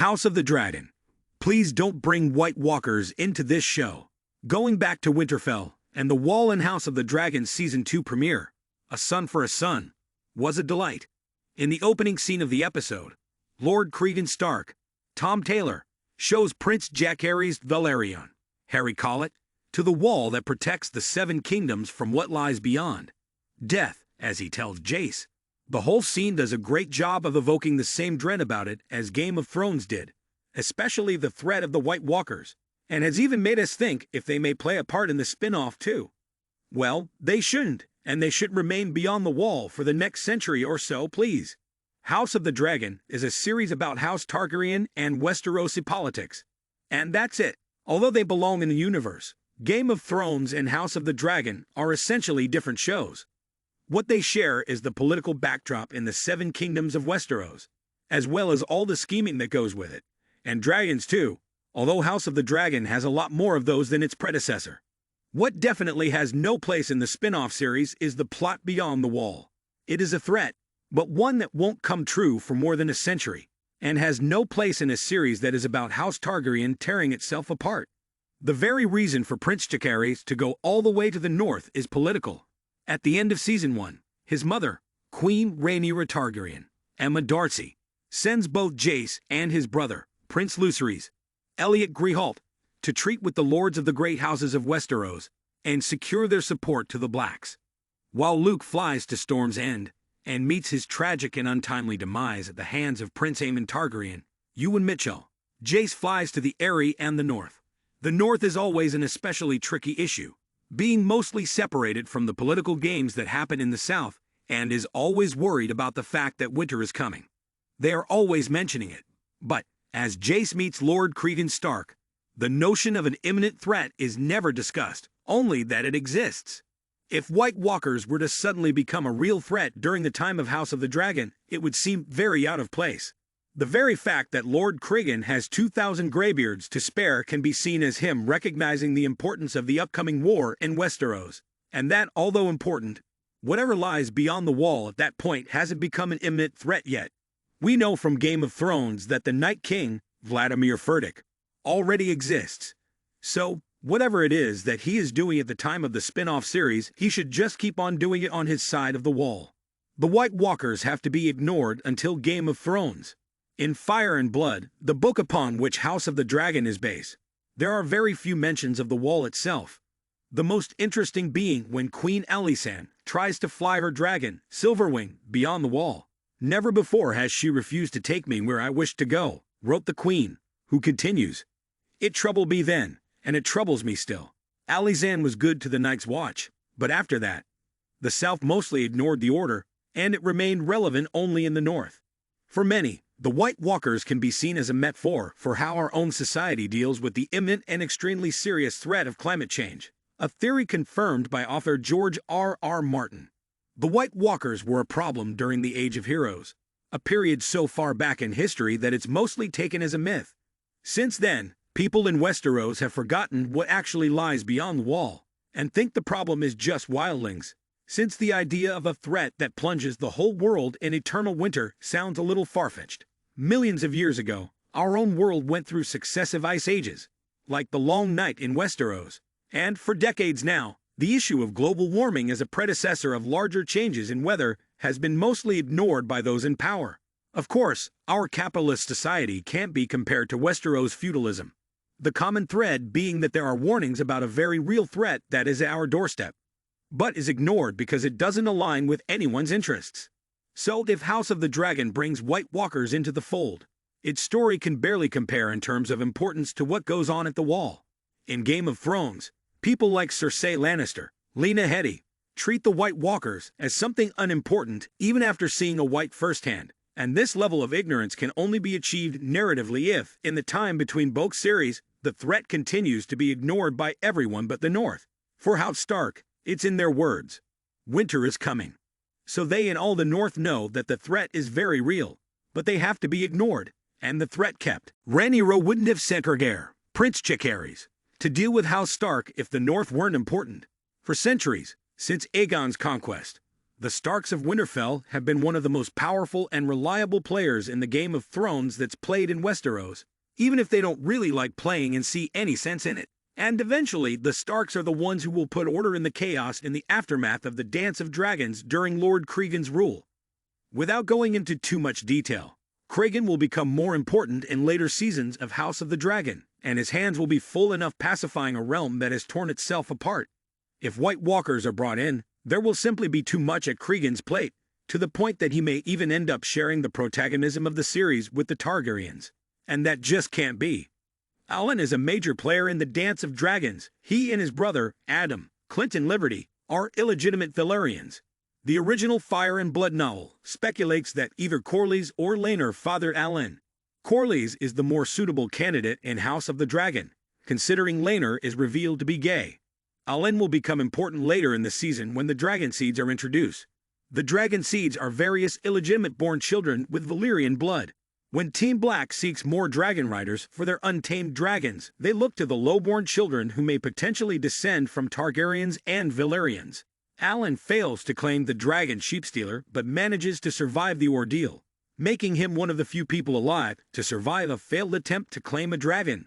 House of the Dragon. Please don't bring White Walkers into this show. Going back to Winterfell and the Wall and House of the Dragon Season 2 premiere, A Son for a Son, was a delight. In the opening scene of the episode, Lord Cregan Stark, Tom Taylor, shows Prince Jacaerys Velaryon, Harry Collett, to the wall that protects the Seven Kingdoms from what lies beyond death, as he tells Jace. The whole scene does a great job of evoking the same dread about it as Game of Thrones did, especially the threat of the White Walkers, and has even made us think if they may play a part in the spin-off too. Well, they shouldn't, and they should remain beyond the wall for the next century or so, please. House of the Dragon is a series about House Targaryen and Westerosi politics. And that's it. Although they belong in the universe, Game of Thrones and House of the Dragon are essentially different shows. What they share is the political backdrop in the Seven Kingdoms of Westeros, as well as all the scheming that goes with it. And dragons too, although House of the Dragon has a lot more of those than its predecessor. What definitely has no place in the spin-off series is the plot beyond the wall. It is a threat, but one that won't come true for more than a century, and has no place in a series that is about House Targaryen tearing itself apart. The very reason for Prince Jacaerys to go all the way to the north is political. At the end of Season 1, his mother, Queen Rhaenyra Targaryen, Emma Darcy, sends both Jace and his brother, Prince Lucerys, Elliot Greyholt, to treat with the lords of the great houses of Westeros and secure their support to the Blacks. While Luke flies to Storm's End and meets his tragic and untimely demise at the hands of Prince Aemon Targaryen, Ewan Mitchell, Jace flies to the Eyrie and the North. The North is always an especially tricky issue, being mostly separated from the political games that happen in the South, and is always worried about the fact that winter is coming. They are always mentioning it. But, as Jace meets Lord Cregan Stark, the notion of an imminent threat is never discussed, only that it exists. If White Walkers were to suddenly become a real threat during the time of House of the Dragon, it would seem very out of place. The very fact that Lord Cregan has 2,000 greybeards to spare can be seen as him recognizing the importance of the upcoming war in Westeros, and that, although important, whatever lies beyond the wall at that point hasn't become an imminent threat yet. We know from Game of Thrones that the Night King, Vladimir Furdik, already exists. So, whatever it is that he is doing at the time of the spin-off series, he should just keep on doing it on his side of the wall. The White Walkers have to be ignored until Game of Thrones. In Fire and Blood, the book upon which House of the Dragon is based, there are very few mentions of the wall itself. The most interesting being when Queen Alysanne tries to fly her dragon, Silverwing, beyond the wall. "Never before has she refused to take me where I wished to go," wrote the Queen, who continues, "It troubled me then, and it troubles me still. Alysanne was good to the Night's Watch, but after that, the South mostly ignored the order, and it remained relevant only in the North." For many, the White Walkers can be seen as a metaphor for how our own society deals with the imminent and extremely serious threat of climate change, a theory confirmed by author George R.R. Martin. The White Walkers were a problem during the Age of Heroes, a period so far back in history that it's mostly taken as a myth. Since then, people in Westeros have forgotten what actually lies beyond the wall, and think the problem is just wildlings. Since the idea of a threat that plunges the whole world in eternal winter sounds a little far-fetched. Millions of years ago, our own world went through successive ice ages, like the Long Night in Westeros, and for decades now, the issue of global warming as a predecessor of larger changes in weather has been mostly ignored by those in power. Of course, our capitalist society can't be compared to Westeros feudalism, the common thread being that there are warnings about a very real threat that is at our doorstep, but is ignored because it doesn't align with anyone's interests. So if House of the Dragon brings White Walkers into the fold, its story can barely compare in terms of importance to what goes on at the wall. In Game of Thrones, people like Cersei Lannister, Lena Headey, treat the White Walkers as something unimportant even after seeing a White firsthand, and this level of ignorance can only be achieved narratively if, in the time between both series, the threat continues to be ignored by everyone but the North. For House Stark, it's in their words. Winter is coming. So they and all the North know that the threat is very real, but they have to be ignored, and the threat kept. Rhaenyra wouldn't have sent her heir, Prince Jacaerys, to deal with House Stark if the North weren't important. For centuries, since Aegon's conquest, The Starks of Winterfell have been one of the most powerful and reliable players in the Game of Thrones that's played in Westeros, even if they don't really like playing and see any sense in it. And eventually, the Starks are the ones who will put order in the chaos in the aftermath of the Dance of Dragons during Lord Cregan's rule. Without going into too much detail, Cregan will become more important in later seasons of House of the Dragon, and his hands will be full enough pacifying a realm that has torn itself apart. If White Walkers are brought in, there will simply be too much at Cregan's plate, to the point that he may even end up sharing the protagonism of the series with the Targaryens. And that just can't be. Alan is a major player in the Dance of Dragons. He and his brother, Adam, Clinton Liberty, are illegitimate Valyrians. The original Fire and Blood novel speculates that either Corlys or Laenor fathered Alan. Corlys is the more suitable candidate in House of the Dragon, considering Laenor is revealed to be gay. Alan will become important later in the season when the Dragon Seeds are introduced. The Dragon Seeds are various illegitimate-born children with Valyrian blood. When Team Black seeks more dragon riders for their untamed dragons, they look to the low-born children who may potentially descend from Targaryens and Valyrians. Alan fails to claim the dragon Sheepstealer but manages to survive the ordeal, making him one of the few people alive to survive a failed attempt to claim a dragon.